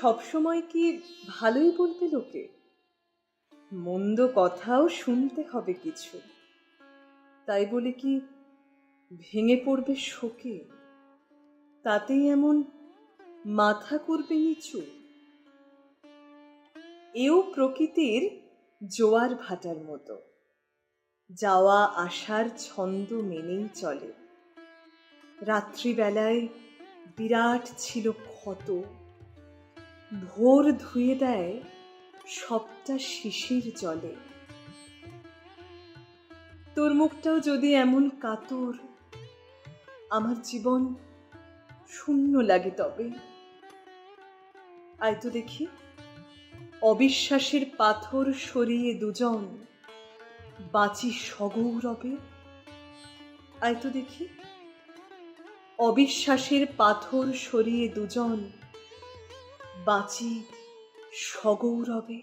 সবসময় কি ভালোই বলবে লোকে? মন্দ কথাও শুনতে হবে কিছু। তাই বলে কি ভেঙে পড়বে শোকে? তাতেই এমন মাথা করবে নিচু? এও প্রকৃতির জোয়ার ভাটার মতো, যাওয়া আসার ছন্দ মেনেই চলে। রাত্রিবেলায় বিরাট ছিল ক্ষত, ভোর ধুয়ে দেয় সবটা শিশির জলে। তোর মুখটাও যদি এমন কাতর, আমার জীবন শূন্য লাগে তবে। আয় তো দেখি, অবিশ্বাসের পাথর সরিয়ে দুজন বাঁচি সগৌরবে। আয় তো দেখি, অবিশ্বাসের পাথর সরিয়ে দুজন বাঁচি সগৌরবে।